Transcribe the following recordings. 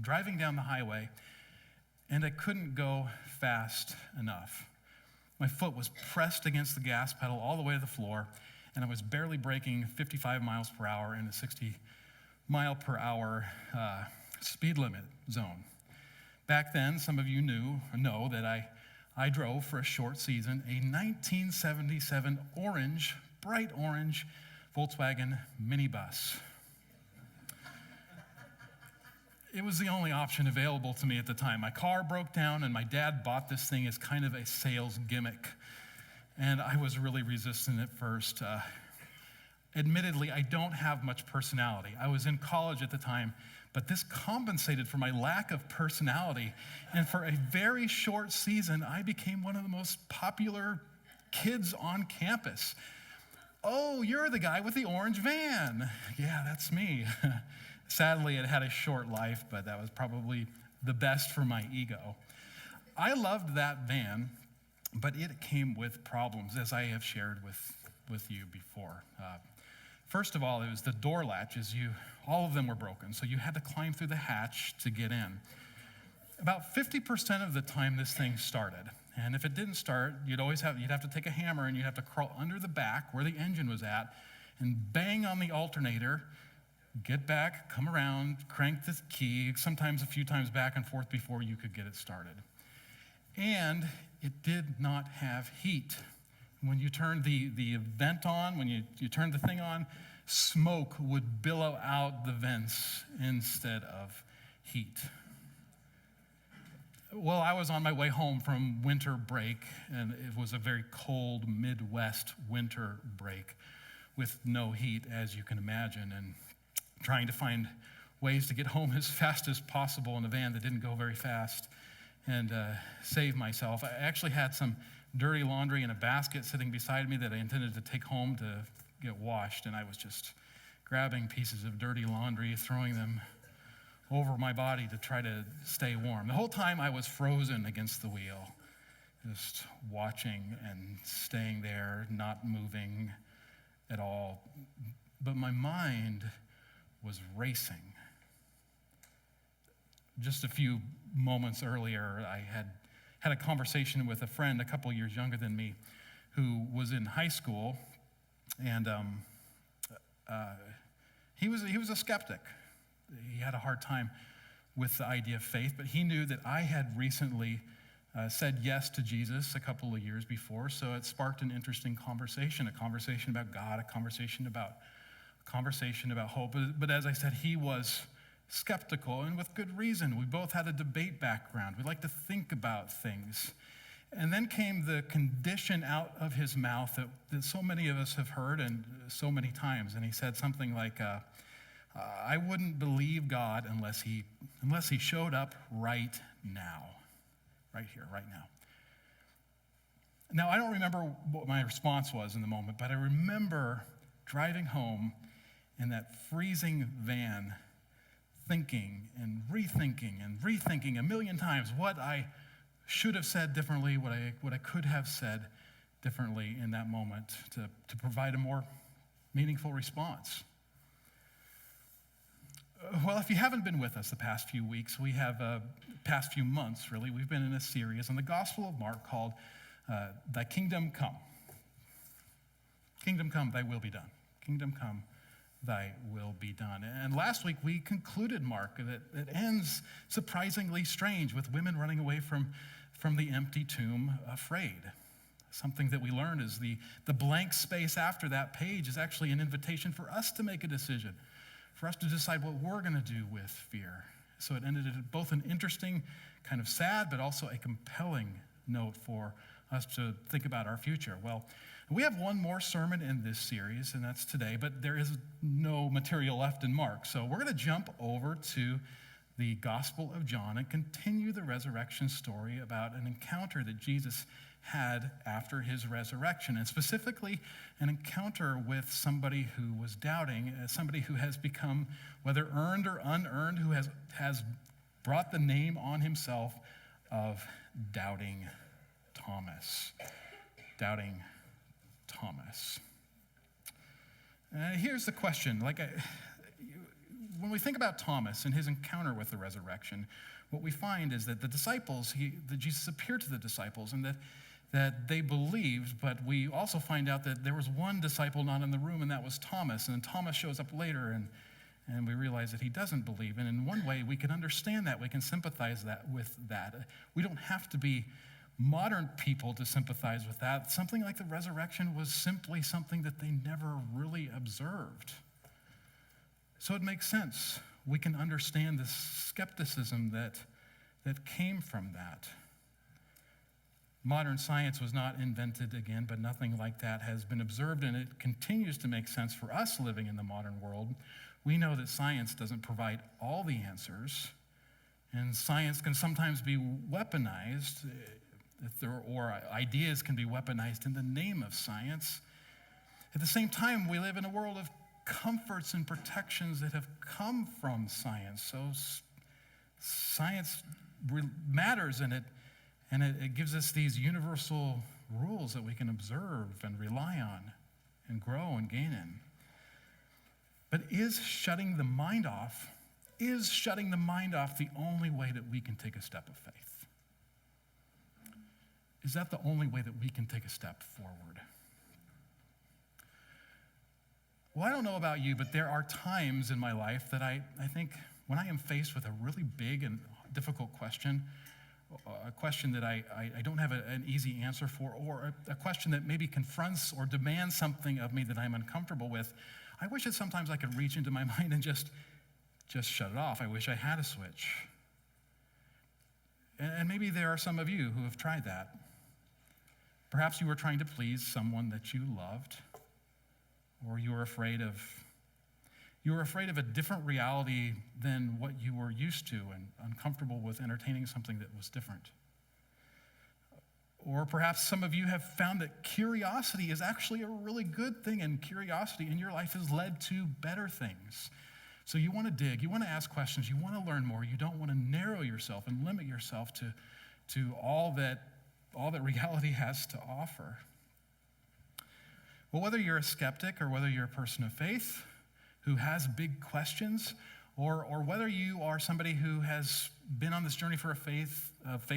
driving down the highway, and I couldn't go fast enough. My foot was pressed against the gas pedal all the way to the floor, and I was barely braking 55 miles per hour in a 60-mile-per-hour speed limit zone. Back then, some of you know that I drove for a short season a 1977 bright orange Volkswagen minibus. It was the only option available to me at the time. My car broke down, and my dad bought this thing as kind of a sales gimmick. And I was really resistant at first. Admittedly, I don't have much personality. I was in college at the time, but this compensated for my lack of personality. And for a very short season, I became one of the most popular kids on campus. Oh, you're the guy with the orange van. Yeah, that's me. Sadly, it had a short life, but that was probably the best for my ego. I loved that van, but it came with problems, as I have shared with you before. First of all, it was the door latches. All of them were broken, so you had to climb through the hatch to get in. About 50% of the time this thing started, and if it didn't start, you'd have to take a hammer and you'd have to crawl under the back where the engine was at and bang on the alternator, get back, come around, crank the key, sometimes a few times back and forth before you could get it started. And it did not have heat. When you turned the vent on, when you turned the thing on, smoke would billow out the vents instead of heat. Well, I was on my way home from winter break, and it was a very cold Midwest winter break with no heat, as you can imagine, and trying to find ways to get home as fast as possible in a van that didn't go very fast and save myself. I actually had some dirty laundry in a basket sitting beside me that I intended to take home to get washed, and I was just grabbing pieces of dirty laundry, throwing them over my body to try to stay warm. The whole time I was frozen against the wheel, just watching and staying there, not moving at all. But my mind was racing. Just a few moments earlier, I had a conversation with a friend a couple years younger than me who was in high school, and he was a skeptic. He had a hard time with the idea of faith, but he knew that I had recently said yes to Jesus a couple of years before, so it sparked an interesting conversation, a conversation about God, a conversation about hope. But as I said, he was skeptical, and with good reason. We both had a debate background. We like to think about things. And then came the condition out of his mouth that so many of us have heard and so many times. And he said something like, I wouldn't believe God unless he showed up right now, right here, right now. Now, I don't remember what my response was in the moment, but I remember driving home in that freezing van, thinking and rethinking a million times what I should have said differently, what I could have said differently in that moment to provide a more meaningful response. Well, if you haven't been with us the past few weeks, past few months really, we've been in a series on the Gospel of Mark called Thy Kingdom Come. Kingdom come, thy will be done. Kingdom come, thy will be done. And last week we concluded Mark that ends surprisingly strange with women running away from the empty tomb afraid. Something that we learned is the blank space after that page is actually an invitation for us to make a decision, for us to decide what we're going to do with fear. So it ended at both an interesting, kind of sad, but also a compelling note for us to think about our future. Well, we have one more sermon in this series, and that's today, but there is no material left in Mark. So we're going to jump over to the Gospel of John and continue the resurrection story about an encounter that Jesus had after his resurrection, and specifically an encounter with somebody who was doubting, somebody who has become, whether earned or unearned, who has brought the name on himself of Doubting Thomas. Doubting Thomas. Here's the question. when we think about Thomas and his encounter with the resurrection, what we find is that the disciples, that Jesus appeared to the disciples and that they believed, but we also find out that there was one disciple not in the room, and that was Thomas. And Thomas shows up later, and we realize that he doesn't believe. And in one way, we can understand that. We can sympathize with that. We don't have to be modern people to sympathize with that. Something like the resurrection was simply something that they never really observed. So it makes sense. We can understand the skepticism that came from that. Modern science was not invented again, but nothing like that has been observed, and it continues to make sense for us living in the modern world. We know that science doesn't provide all the answers, and science can sometimes be weaponized, or ideas can be weaponized in the name of science. At the same time, we live in a world of comforts and protections that have come from science. So science matters, and it gives us these universal rules that we can observe and rely on and grow and gain in. But is shutting the mind off the only way that we can take a step of faith? Is that the only way that we can take a step forward? Well, I don't know about you, but there are times in my life that I think when I am faced with a really big and difficult question, a question that I don't have an easy answer for, or a question that maybe confronts or demands something of me that I'm uncomfortable with, I wish that sometimes I could reach into my mind and just shut it off. I wish I had a switch. And maybe there are some of you who have tried that. Perhaps you were trying to please someone that you loved, or you were afraid of a different reality than what you were used to and uncomfortable with entertaining something that was different. Or perhaps some of you have found that curiosity is actually a really good thing, and curiosity in your life has led to better things. So you want to dig, you want to ask questions, you want to learn more, you don't want to narrow yourself and limit yourself to all that reality has to offer. Well, whether you're a skeptic or whether you're a person of faith who has big questions, or whether you are somebody who has been on this journey for faith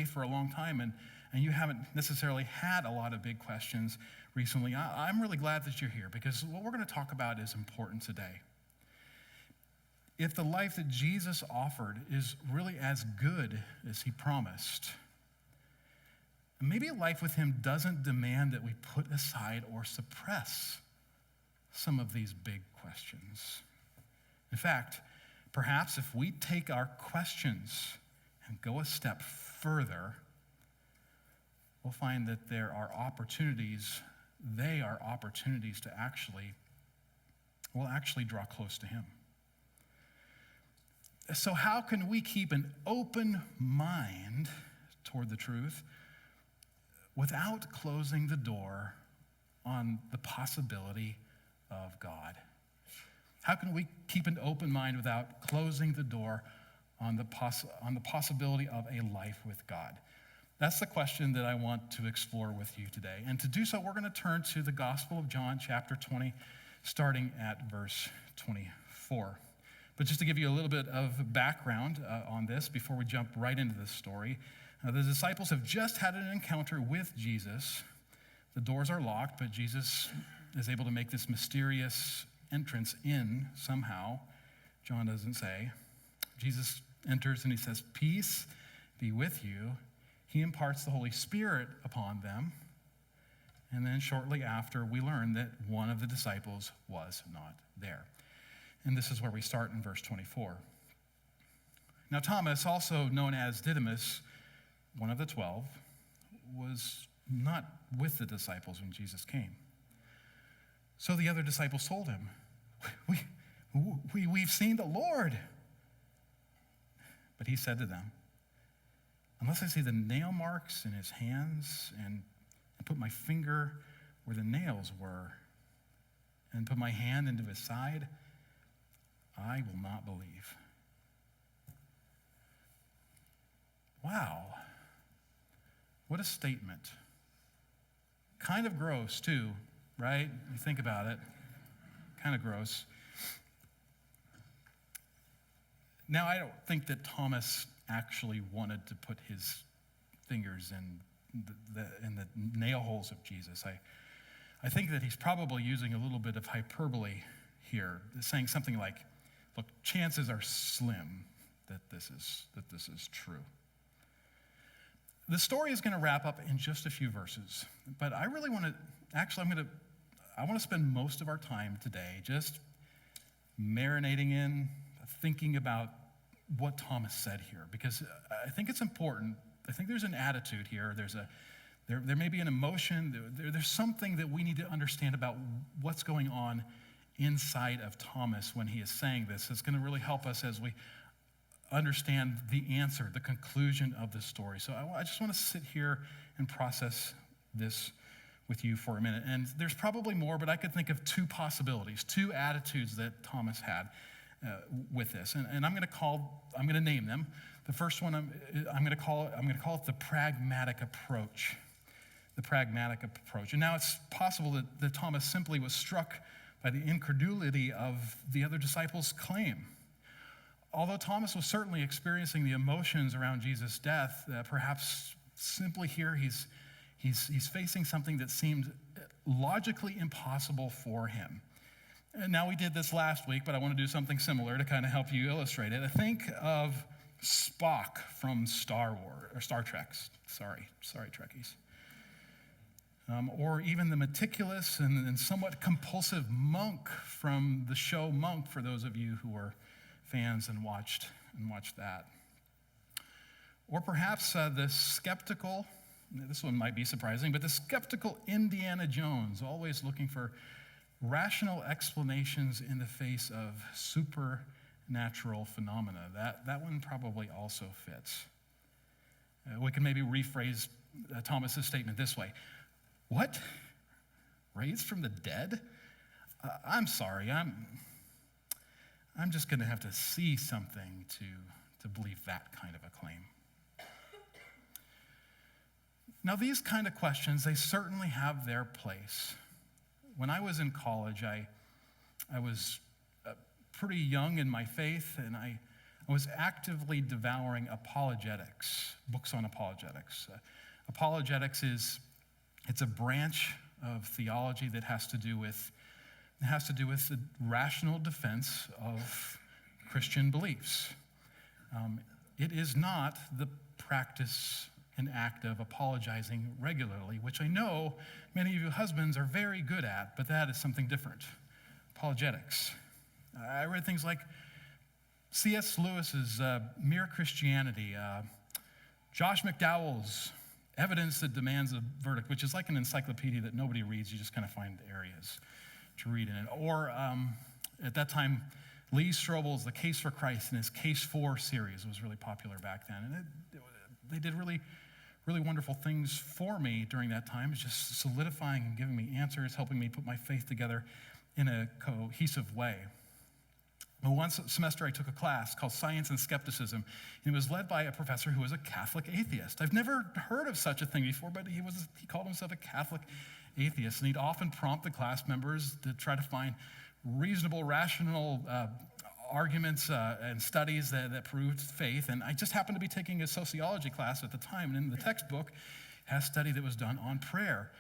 for a long time and you haven't necessarily had a lot of big questions recently, I'm really glad that you're here, because what we're going to talk about is important today. If the life that Jesus offered is really as good as he promised, maybe a life with him doesn't demand that we put aside or suppress some of these big questions. In fact, perhaps if we take our questions and go a step further, we'll find that they are opportunities to actually draw close to him. So how can we keep an open mind toward the truth without closing the door on the possibility of God? How can we keep an open mind without closing the door on the possibility of a life with God? That's the question that I want to explore with you today. And to do so, we're going to turn to the Gospel of John, chapter 20, starting at verse 24. But just to give you a little bit of background on this before we jump right into this story, the disciples have just had an encounter with Jesus. The doors are locked, but Jesus is able to make this mysterious entrance in somehow. John doesn't say. Jesus enters and he says, "Peace be with you." He imparts the Holy Spirit upon them. And then shortly after, we learn that one of the disciples was not there. And this is where we start in verse 24. Now Thomas, also known as Didymus, one of the 12, was not with the disciples when Jesus came. So the other disciples told him, we've seen the Lord. But he said to them, "Unless I see the nail marks in his hands and put my finger where the nails were and put my hand into his side, I will not believe." Wow. What a statement. Kind of gross, too, right? You think about it. Kind of gross. Now, I don't think that Thomas actually wanted to put his fingers in the nail holes of Jesus. I think that he's probably using a little bit of hyperbole here, saying something like, look, chances are slim that this is true. The story is going to wrap up in just a few verses, but I really want to, I want to spend most of our time today just marinating in, thinking about what Thomas said here, because I think it's important. I think there's an attitude here. There may be an emotion. There's something that we need to understand about what's going on inside of Thomas when he is saying this. It's going to really help us as we understand the answer, the conclusion of the story. So I just want to sit here and process this with you for a minute. And there's probably more, but I could think of two possibilities, two attitudes that Thomas had with this. And I'm going to name them. The first one I'm going to call it the pragmatic approach. The pragmatic approach. And now it's possible that Thomas simply was struck by the incredulity of the other disciples' claim. Although Thomas was certainly experiencing the emotions around Jesus' death, perhaps simply here he's facing something that seemed logically impossible for him. And now we did this last week, but I want to do something similar to kind of help you illustrate it. I think of Spock from Star Trek. Sorry, Trekkies. Or even the meticulous and somewhat compulsive monk from the show Monk, for those of you who were fans and watched that. Or perhaps the skeptical, this one might be surprising, but the skeptical Indiana Jones, always looking for rational explanations in the face of supernatural phenomena. That one probably also fits. We can maybe rephrase Thomas's statement this way. What? Raised from the dead? I'm sorry, I'm just going to have to see something to believe that kind of a claim. Now, these kind of questions, they certainly have their place. When I was in college, I was pretty young in my faith, and I was actively devouring apologetics, books on apologetics. Apologetics it's a branch of theology that has to do with the rational defense of Christian beliefs. It is not the practice and act of apologizing regularly, which I know many of you husbands are very good at, but that is something different. Apologetics. I read things like C.S. Lewis's Mere Christianity, Josh McDowell's Evidence That Demands a Verdict, which is like an encyclopedia that nobody reads. You just kind of find areas to read in it. Or at that time, Lee Strobel's The Case for Christ in his Case For series was really popular back then. And they did really, really wonderful things for me during that time. It's just solidifying and giving me answers, helping me put my faith together in a cohesive way. Well, one semester I took a class called Science and Skepticism, and it was led by a professor who was a Catholic atheist. I've never heard of such a thing before, but he called himself a Catholic atheist, and he'd often prompt the class members to try to find reasonable, rational arguments and studies that proved faith. And I just happened to be taking a sociology class at the time, and in the textbook has a study that was done on prayer.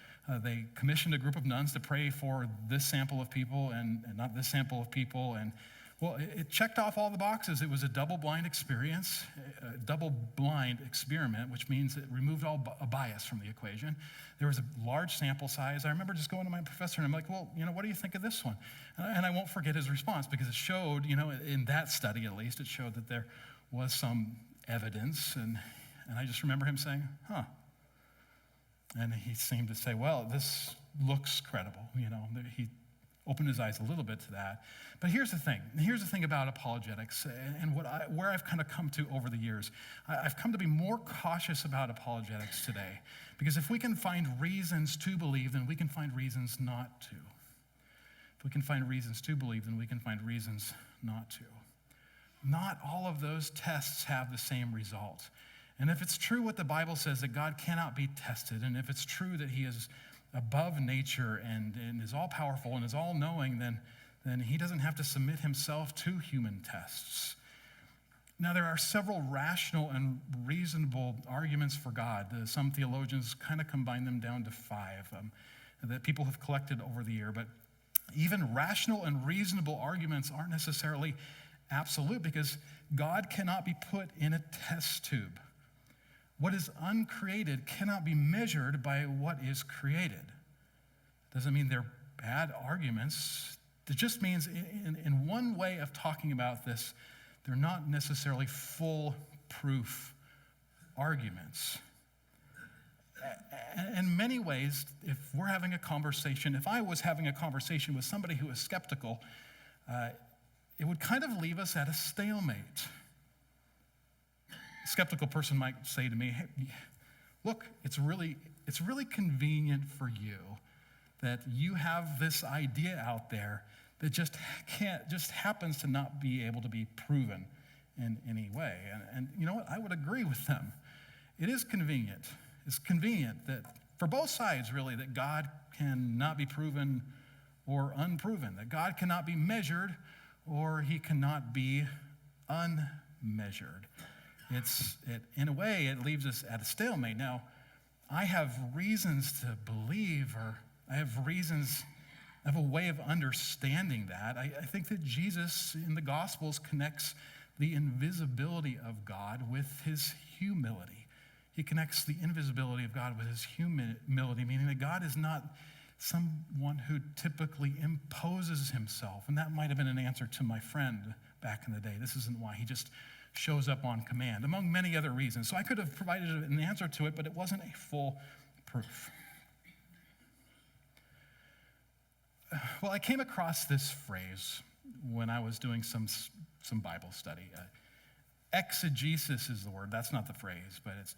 They commissioned a group of nuns to pray for this sample of people and not this sample of people, and well, it checked off all the boxes. It was a double-blind experience, a double-blind experiment, which means it removed all bias from the equation. There was a large sample size. I remember just going to my professor, and I'm like, well, what do you think of this one? And I won't forget his response, because it showed, in that study at least, it showed that there was some evidence. And I just remember him saying, huh. And he seemed to say, well, this looks credible. He opened his eyes a little bit to that. But here's the thing. Here's the thing about apologetics and where I've kind of come to over the years. I've come to be more cautious about apologetics today, because if we can find reasons to believe, then we can find reasons not to. If we can find reasons to believe, then we can find reasons not to. Not all of those tests have the same result. And if it's true what the Bible says, that God cannot be tested, and if it's true that he is above nature and is all-powerful and is all-knowing, then he doesn't have to submit himself to human tests. Now, there are several rational and reasonable arguments for God. Some theologians kind of combine them down to five that people have collected over the year. But even rational and reasonable arguments aren't necessarily absolute, because God cannot be put in a test tube. What is uncreated cannot be measured by what is created. Doesn't mean they're bad arguments. It just means in one way of talking about this, they're not necessarily foolproof arguments. In many ways, if we're having a conversation, if I was having a conversation with somebody who is skeptical, it would kind of leave us at a stalemate. A skeptical person might say to me, hey, look, it's really convenient for you that you have this idea out there that just happens to not be able to be proven in any way. And you know what? I would agree with them. It is convenient. It's convenient that for both sides, really, that God cannot be proven or unproven, that God cannot be measured or he cannot be unmeasured. In a way, it leaves us at a stalemate. Now, I have reasons to believe, or I have a way of understanding that. I think that Jesus in the Gospels connects the invisibility of God with his humility. He connects the invisibility of God with his humility, meaning that God is not someone who typically imposes himself. And that might have been an answer to my friend back in the day. This isn't why. He just shows up on command, among many other reasons. So I could have provided an answer to it, but it wasn't a full proof. Well, I came across this phrase when I was doing some Bible study. Exegesis is the word. That's not the phrase, but it's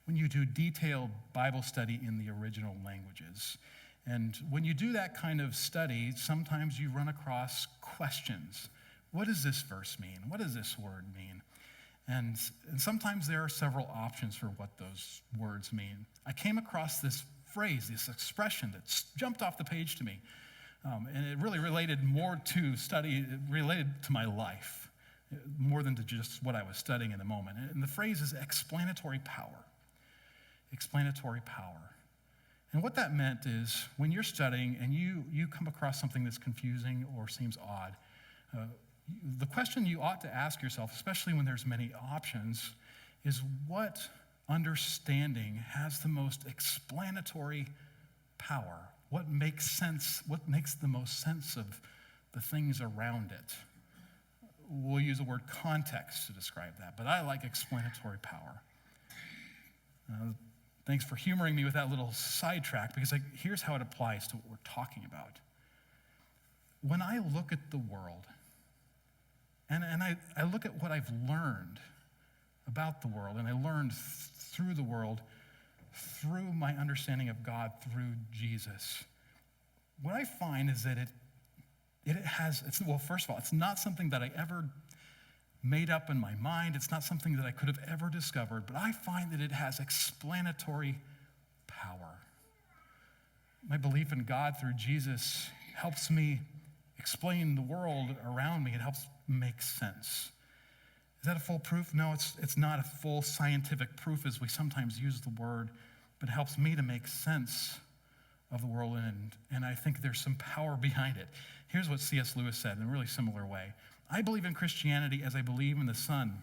when you do detailed Bible study in the original languages. And when you do that kind of study, sometimes you run across questions. What does this verse mean? What does this word mean? And sometimes there are several options for what those words mean. I came across this phrase, this expression that jumped off the page to me. And it really related more to study, it related to my life, more than to just what I was studying in the moment. And the phrase is explanatory power. Explanatory power. And what that meant is when you're studying and you come across something that's confusing or seems odd, the question you ought to ask yourself, especially when there's many options, is what understanding has the most explanatory power? What makes sense? What makes the most sense of the things around it? We'll use the word context to describe that, but I like explanatory power. Thanks for humoring me with that little sidetrack, because here's how it applies to what we're talking about. When I look at the world, and I look at what I've learned about the world, and I learned through the world, through my understanding of God, through Jesus, what I find is that first of all, it's not something that I ever made up in my mind. It's not something that I could have ever discovered, but I find that it has explanatory power. My belief in God through Jesus helps me explain the world around me. It helps make sense. Is that a full proof? No, it's not a full scientific proof as we sometimes use the word, but it helps me to make sense of the world, and I think there's some power behind it. Here's what C.S. Lewis said in a really similar way. I believe in Christianity as I believe in the sun.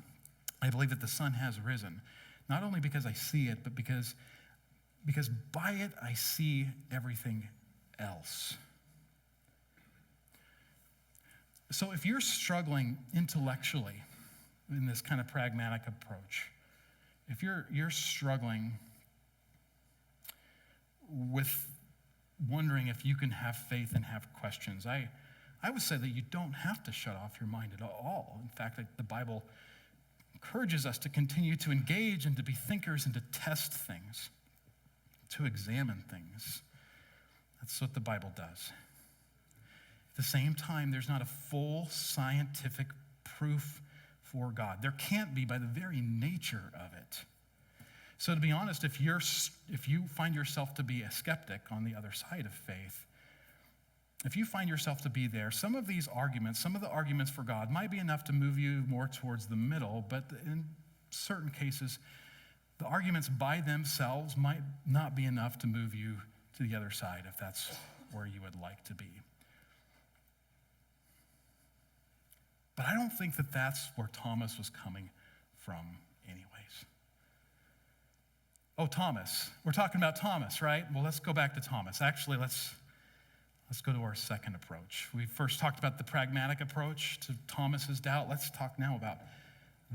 I believe that the sun has risen, not only because I see it, but because by it I see everything else. So if you're struggling intellectually in this kind of pragmatic approach, if you're struggling with wondering if you can have faith and have questions, I would say that you don't have to shut off your mind at all. In fact, the Bible encourages us to continue to engage and to be thinkers and to test things, to examine things. That's what the Bible does. At the same time, there's not a full scientific proof for God. There can't be by the very nature of it. So to be honest, if you find yourself to be a skeptic on the other side of faith, if you find yourself to be there, some of these arguments, some of the arguments for God might be enough to move you more towards the middle, but in certain cases, the arguments by themselves might not be enough to move you to the other side if that's where you would like to be. But I don't think that that's where Thomas was coming from anyways. Oh, Thomas. We're talking about Thomas, right? Well, let's go back to Thomas. Actually, let's go to our second approach. We first talked about the pragmatic approach to Thomas's doubt. Let's talk now about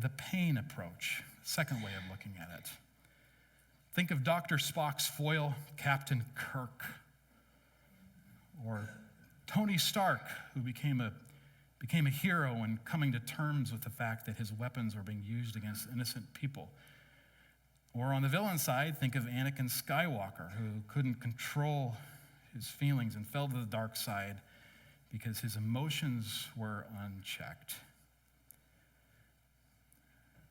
the pain approach, second way of looking at it. Think of Dr. Spock's foil, Captain Kirk, or Tony Stark, who became a hero in coming to terms with the fact that his weapons were being used against innocent people. Or on the villain side, think of Anakin Skywalker, who couldn't control his feelings and fell to the dark side because his emotions were unchecked.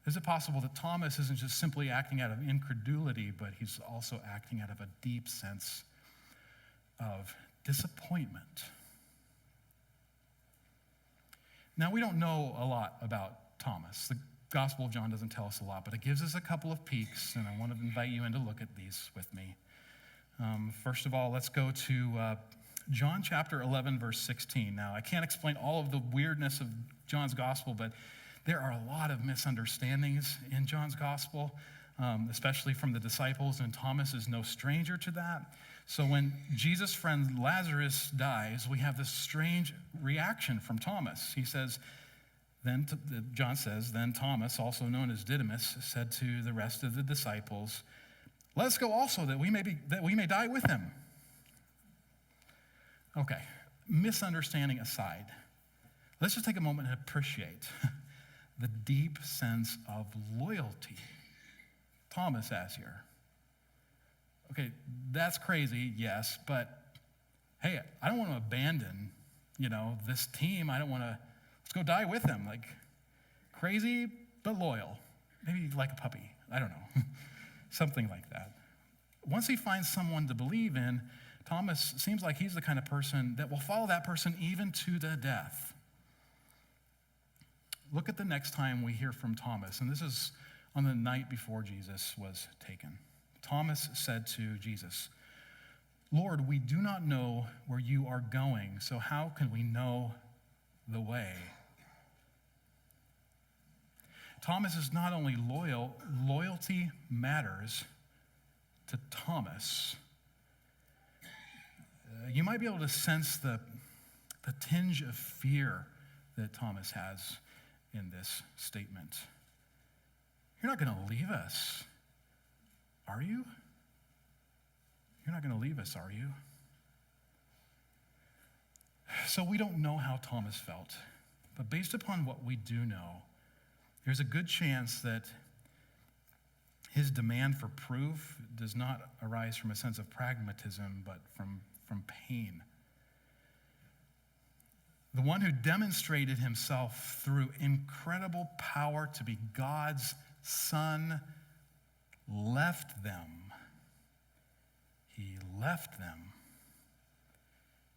Is it possible that Thomas isn't just simply acting out of incredulity, but he's also acting out of a deep sense of disappointment? Now, we don't know a lot about Thomas. The Gospel of John doesn't tell us a lot, but it gives us a couple of peeks, and I want to invite you in to look at these with me. First of all, let's go to John chapter 11, verse 16. Now, I can't explain all of the weirdness of John's gospel, but there are a lot of misunderstandings in John's gospel, especially from the disciples, and Thomas is no stranger to that. So when Jesus' friend Lazarus dies, we have this strange reaction from Thomas. He says, John says, then Thomas, also known as Didymus, said to the rest of the disciples, "Let us go also, that we may die with him." Okay, misunderstanding aside, let's just take a moment and appreciate the deep sense of loyalty Thomas has here. Okay, that's crazy, yes, but hey, I don't want to abandon, this team. Let's go die with them. Like, crazy, but loyal. Maybe like a puppy. I don't know. Something like that. Once he finds someone to believe in, Thomas seems like he's the kind of person that will follow that person even to the death. Look at the next time we hear from Thomas, and this is on the night before Jesus was taken. Thomas said to Jesus, "Lord, we do not know where you are going, so how can we know the way?" Thomas is not only loyal, loyalty matters to Thomas. You might be able to sense the tinge of fear that Thomas has in this statement. You're not going to leave us, are you? You're not going to leave us, are you? So we don't know how Thomas felt, but based upon what we do know, there's a good chance that his demand for proof does not arise from a sense of pragmatism, but from pain. The one who demonstrated himself through incredible power to be God's Son left them. He left them.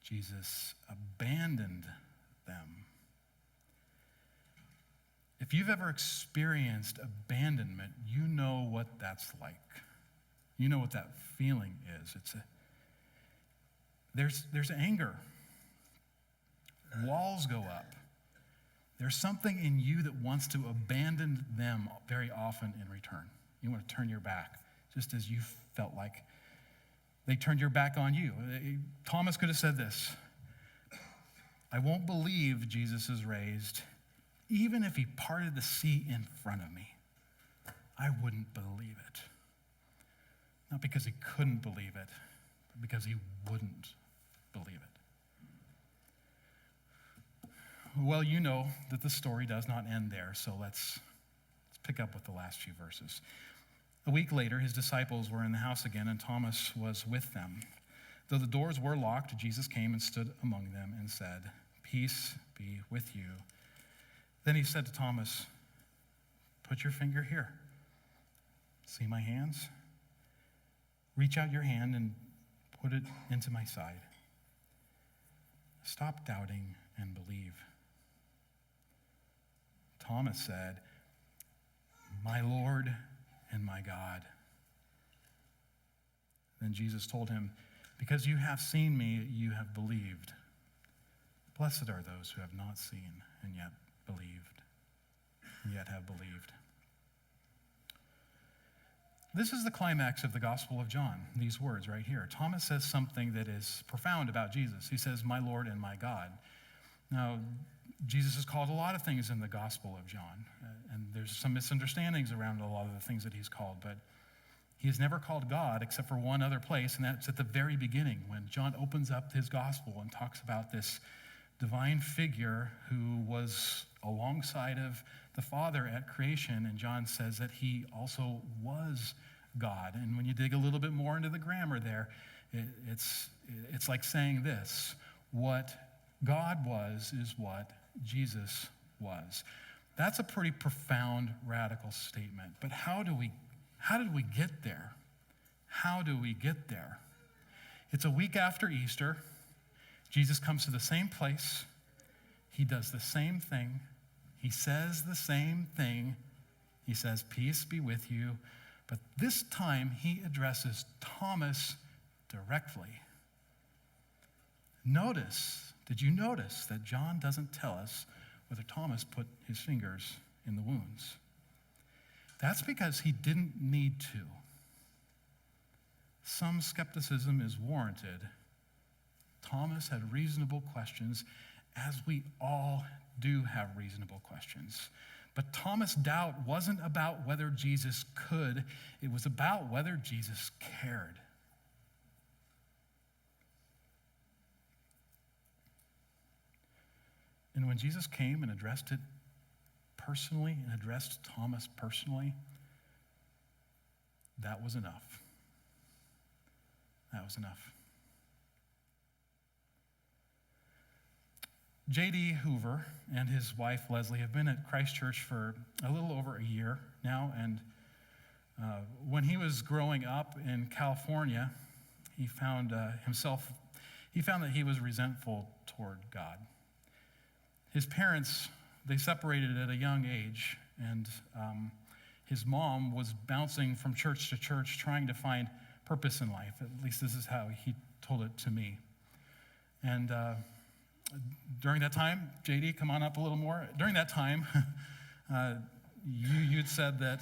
Jesus abandoned them. If you've ever experienced abandonment, you know what that's like. You know what that feeling is. There's anger. Walls go up. There's something in you that wants to abandon them very often in return. You want to turn your back, just as you felt like they turned your back on you. Thomas could have said this: "I won't believe Jesus is raised, even if he parted the sea in front of me. I wouldn't believe it." Not because he couldn't believe it, but because he wouldn't believe it. Well, you know that the story does not end there, so let's pick up with the last few verses. A week later, his disciples were in the house again, and Thomas was with them. Though the doors were locked, Jesus came and stood among them and said, "Peace be with you." Then he said to Thomas, "Put your finger here. See my hands? Reach out your hand and put it into my side. Stop doubting and believe. Thomas said, my Lord and my God. Then Jesus told him, because you have seen me, you have believed. Blessed are those who have not seen and yet believed, and yet have believed. This is the climax of the Gospel of John, these words right here. Thomas says something that is profound about Jesus. He says, my Lord and my God. Now, Jesus is called a lot of things in the Gospel of John, and there's some misunderstandings around a lot of the things that he's called, but he is never called God except for one other place, and that's at the very beginning when John opens up his Gospel and talks about this divine figure who was alongside of the Father at creation, and John says that he also was God. And when you dig a little bit more into the grammar there, it's like saying this: what God was is what Jesus was. That's a pretty profound, radical statement. But how did we get there? How do we get there? It's a week after Easter. Jesus comes to the same place. He does the same thing. He says the same thing. He says, peace be with you. But this time, he addresses Thomas directly. Did you notice that John doesn't tell us whether Thomas put his fingers in the wounds? That's because he didn't need to. Some skepticism is warranted. Thomas had reasonable questions, as we all do have reasonable questions. But Thomas' doubt wasn't about whether Jesus could, it was about whether Jesus cared. And when Jesus came and addressed it personally and addressed Thomas personally, that was enough. That was enough. J.D. Hoover and his wife Leslie have been at Christ Church for a little over a year now, and when he was growing up in California, he found that he was resentful toward God. His parents, they separated at a young age, and his mom was bouncing from church to church trying to find purpose in life. At least this is how he told it to me. And during that time, JD, come on up a little more. During that time, you'd said that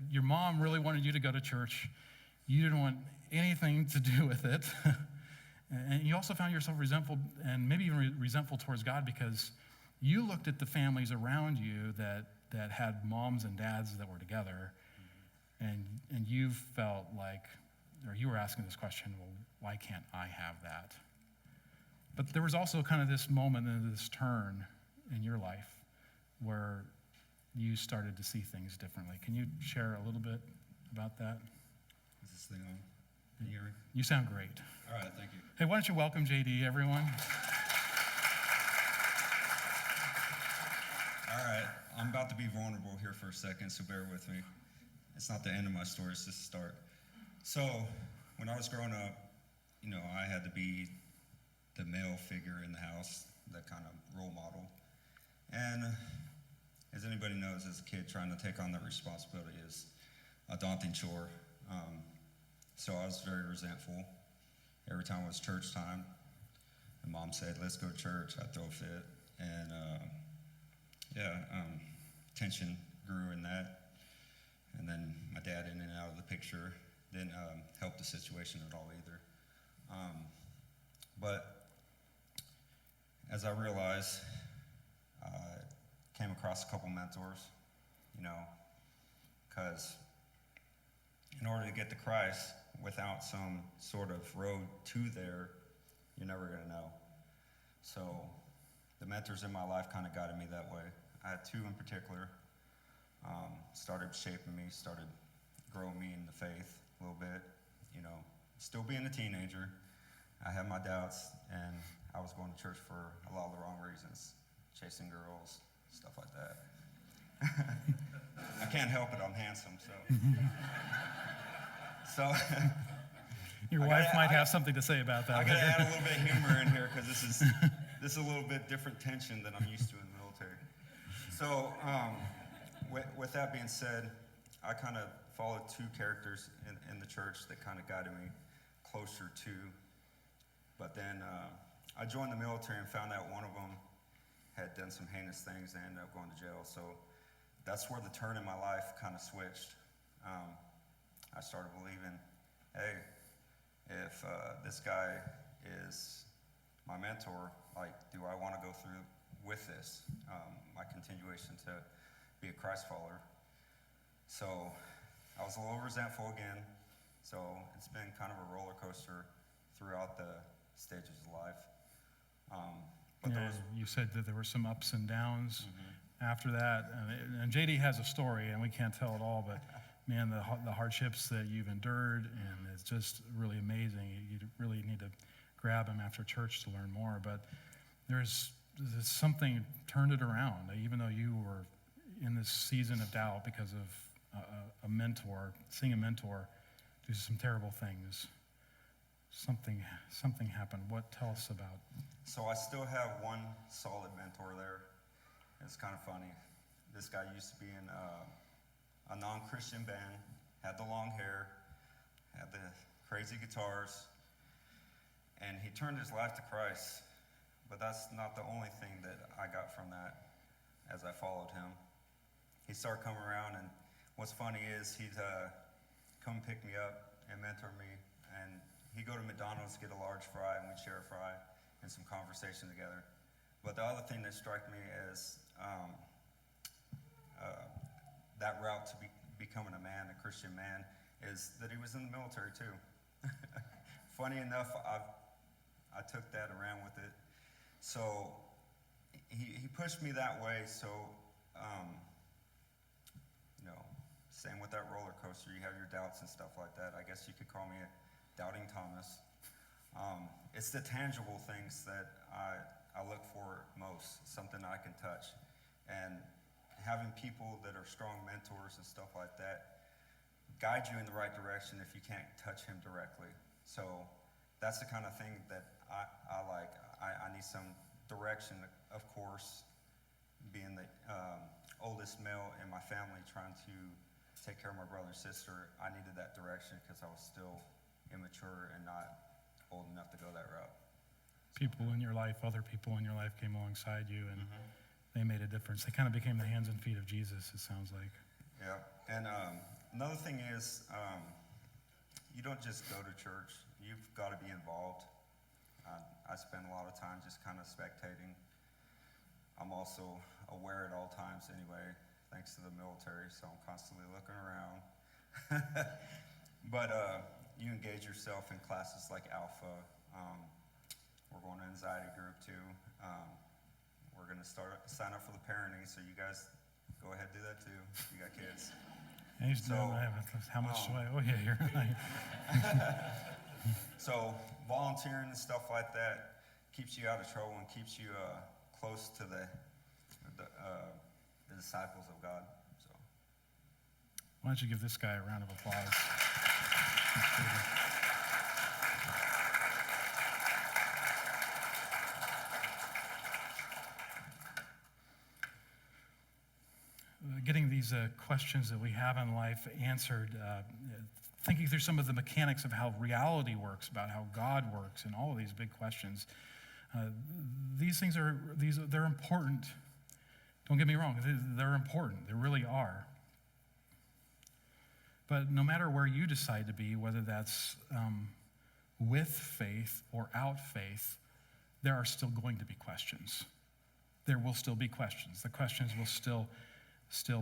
your mom really wanted you to go to church. You didn't want anything to do with it. And you also found yourself resentful, and maybe even resentful towards God, because you looked at the families around you that had moms and dads that were together, and you felt like, or you were asking this question, well, why can't I have that? But there was also kind of this moment and this turn in your life where you started to see things differently. Can you share a little bit about that? Is this thing on? Can you hear me? You sound great. All right, thank you. Hey, why don't you welcome JD, everyone? All right, I'm about to be vulnerable here for a second, so bear with me. It's not the end of my story, it's just the start. So, when I was growing up, I had to be the male figure in the house, that kind of role model. And as anybody knows, as a kid, trying to take on that responsibility is a daunting chore. So I was very resentful. Every time it was church time, and Mom said, let's go to church, I'd throw a fit. And tension grew in that. And then my dad in and out of the picture didn't help the situation at all either. But as I realized, I came across a couple mentors, because in order to get to Christ without some sort of road to there, you're never going to know. So the mentors in my life kind of guided me that way. I had two in particular, started shaping me, started growing me in the faith a little bit, still being a teenager. I had my doubts, and I was going to church for a lot of the wrong reasons, chasing girls, stuff like that. I can't help it, I'm handsome, so. Your I wife gotta- might I- have something to say about that. I gotta later. add a little bit of humor in here because this is a little bit different tension than I'm used to in the military. So, with that being said, I kind of followed two characters in the church that kind of guided me closer to. But then I joined the military and found out one of them had done some heinous things and ended up going to jail. So that's where the turn in my life kind of switched. I started believing, hey, if this guy is my mentor, like, do I want to go through with this, my continuation to be a Christ follower? So I was a little resentful again. So it's been kind of a roller coaster throughout the stages of life. But Yeah, you said that there were some ups and downs after that. And JD has a story, and we can't tell it all, but man, the hardships that you've endured, and it's just really amazing. You really need to grab him after church to learn more. But there's something turned it around, even though you were in this season of doubt because of a mentor, seeing a mentor do some terrible things. Something happened. Tell us about? So I still have one solid mentor there. It's kind of funny. This guy used to be in a non-Christian band, had the long hair, had the crazy guitars, and he turned his life to Christ. But that's not the only thing that I got from that as I followed him. He started coming around, and what's funny is he'd come pick me up and mentor me, and he'd go to McDonald's, get a large fry, and we'd share a fry and some conversation together. But the other thing that struck me is that route to becoming a man, a Christian man, is that he was in the military too. Funny enough, I took that and ran with it. So he pushed me that way. So, same with that roller coaster. You have your doubts and stuff like that. I guess you could call me a doubting Thomas. It's the tangible things that I look for most, something I can touch. And having people that are strong mentors and stuff like that guide you in the right direction if you can't touch him directly. So that's the kind of thing that I like. I need some direction, of course, being the oldest male in my family, trying to take care of my brother and sister. I needed that direction because I was still immature and not old enough to go that route. People in your life, other people in your life came alongside you, and they made a difference. They kind of became the hands and feet of Jesus, it sounds like. Yeah, and another thing is, you don't just go to church. You've got to be involved. I spend a lot of time just kind of spectating. I'm also aware at all times anyway, thanks to the military, so I'm constantly looking around. But you engage yourself in classes like Alpha. We're going to anxiety group too. We're going to sign up for the parenting, so you guys go ahead and do that too if you got kids. How much do I owe you here? So volunteering and stuff like that keeps you out of trouble and keeps you close to the disciples of God. So Why don't you give this guy a round of applause? Getting these questions that we have in life answered, thinking through some of the mechanics of how reality works, about how God works, and all of these big questions. These things they're important. Don't get me wrong, they're important. They really are. But no matter where you decide to be, whether that's with faith or out faith, there are still going to be questions. There will still be questions. The questions will still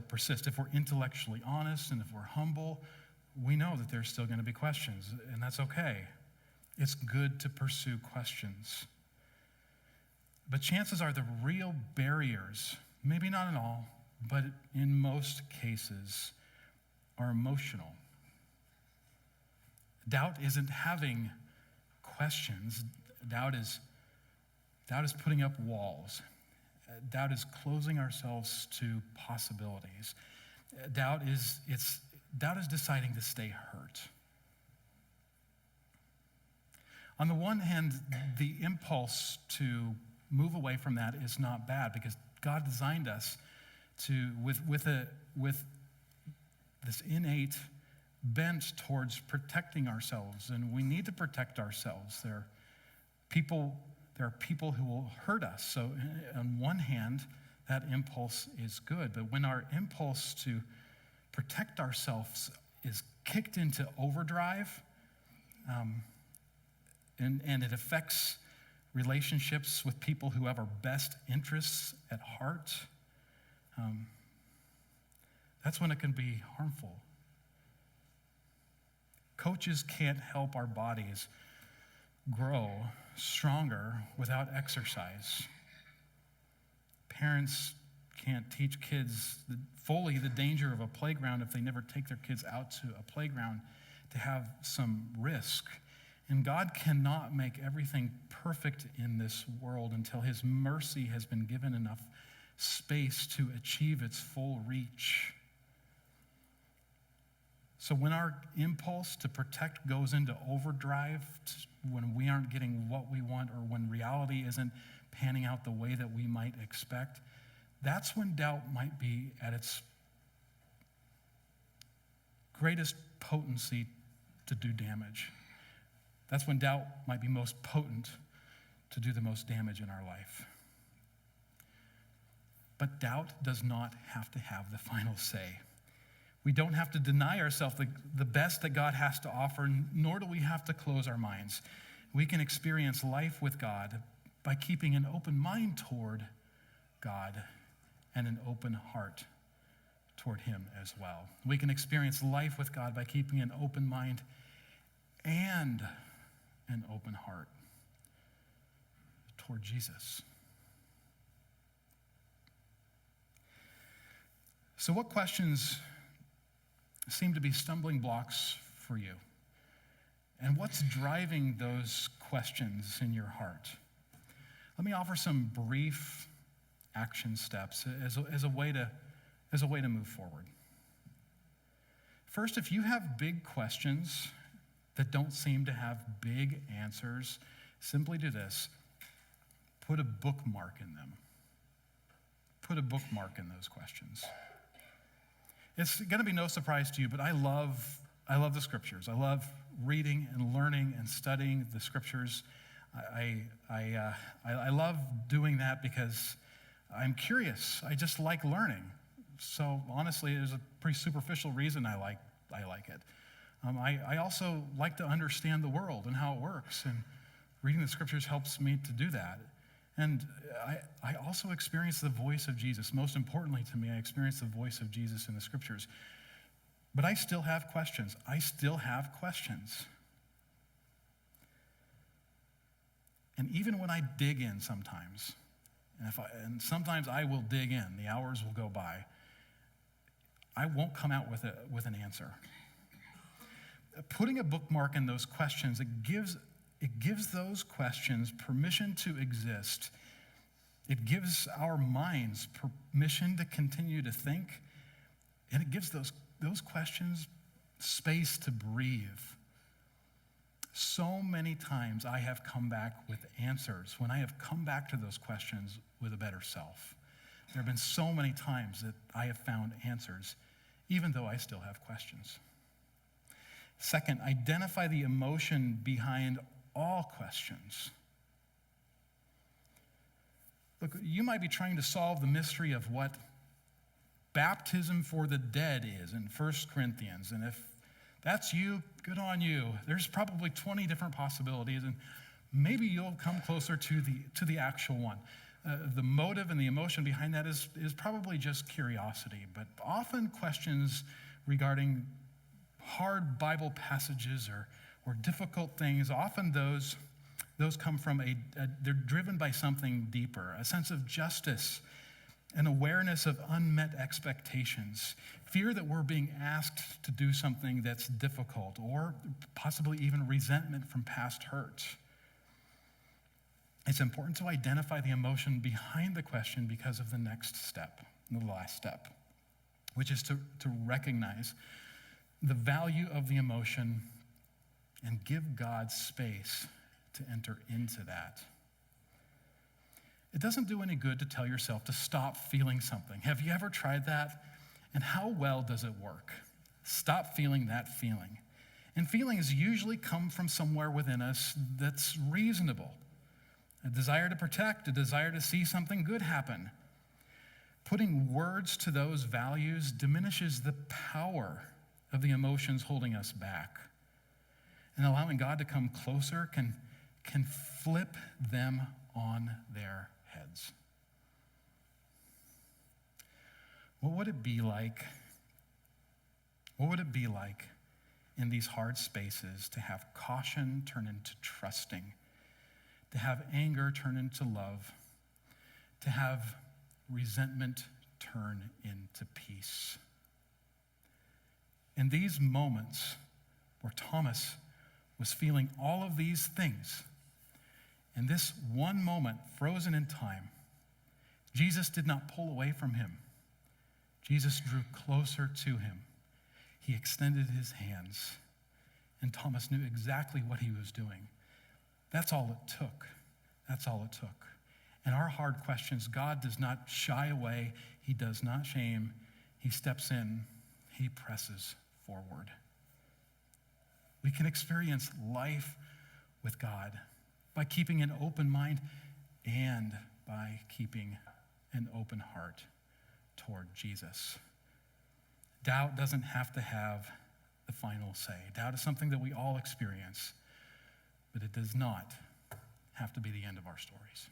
persist. If we're intellectually honest and if we're humble, we know that there's still going to be questions, and that's okay. It's good to pursue questions. But chances are the real barriers, maybe not in all, but in most cases, are emotional. Doubt isn't having questions. Doubt is putting up walls. Doubt is closing ourselves to possibilities. Doubt is deciding to stay hurt. On the one hand, the impulse to move away from that is not bad because God designed us with this innate bent towards protecting ourselves, and we need to protect ourselves. There are people who will hurt us. So on one hand, that impulse is good, but when our impulse to protect ourselves is kicked into overdrive, and it affects relationships with people who have our best interests at heart, that's when it can be harmful. Coaches can't help our bodies grow stronger without exercise. Parents can't teach kids fully the danger of a playground if they never take their kids out to a playground to have some risk. And God cannot make everything perfect in this world until his mercy has been given enough space to achieve its full reach. So when our impulse to protect goes into overdrive, when we aren't getting what we want or when reality isn't panning out the way that we might expect, that's when doubt might be at its greatest potency to do damage. That's when doubt might be most potent to do the most damage in our life. But doubt does not have to have the final say. We don't have to deny ourselves the best that God has to offer, nor do we have to close our minds. We can experience life with God by keeping an open mind toward God and an open heart toward him as well. We can experience life with God by keeping an open mind and an open heart toward Jesus. So what questions seem to be stumbling blocks for you? And what's driving those questions in your heart? Let me offer some brief action steps as a way to move forward. First, if you have big questions that don't seem to have big answers, simply do this. Put a bookmark in them. Put a bookmark in those questions. It's going to be no surprise to you, but I love the scriptures. I love reading and learning and studying the scriptures. I love doing that because I'm curious. I just like learning. So honestly, there's a pretty superficial reason I like it. I also like to understand the world and how it works, and reading the scriptures helps me to do that. And I also experience the voice of Jesus. Most importantly to me, I experience the voice of Jesus in the scriptures. But I still have questions. And even when I dig in sometimes, and sometimes I will dig in, the hours will go by, I won't come out with an answer. Putting a bookmark in those questions, it gives those questions permission to exist. It gives our minds permission to continue to think, and it gives those questions space to breathe. So many times I have come back with answers when I have come back to those questions with a better self. There have been so many times that I have found answers, even though I still have questions. Second, identify the emotion behind all questions. Look, you might be trying to solve the mystery of what baptism for the dead is in 1 Corinthians. And if that's you, good on you. There's probably 20 different possibilities, and maybe you'll come closer to the actual one. The motive and the emotion behind that is probably just curiosity, but often questions regarding hard Bible passages or difficult things, often those come from they're driven by something deeper, a sense of justice, an awareness of unmet expectations, fear that we're being asked to do something that's difficult, or possibly even resentment from past hurt. It's important to identify the emotion behind the question because of the next step, the last step, which is to recognize the value of the emotion and give God space to enter into that. It doesn't do any good to tell yourself to stop feeling something. Have you ever tried that? And how well does it work? Stop feeling that feeling. And feelings usually come from somewhere within us that's reasonable. A desire to protect, a desire to see something good happen. Putting words to those values diminishes the power of the emotions holding us back. And allowing God to come closer can flip them on their heads. What would it be like? What would it be like in these hard spaces to have caution turn into trusting, to have anger turn into love, to have resentment turn into peace? In these moments where Thomas was feeling all of these things, in this one moment, frozen in time, Jesus did not pull away from him. Jesus drew closer to him. He extended his hands, and Thomas knew exactly what he was doing. That's all it took. That's all it took. In our hard questions, God does not shy away. He does not shame. He steps in. He presses forward. We can experience life with God by keeping an open mind and by keeping an open heart toward Jesus. Doubt doesn't have to have the final say. Doubt is something that we all experience, but it does not have to be the end of our stories.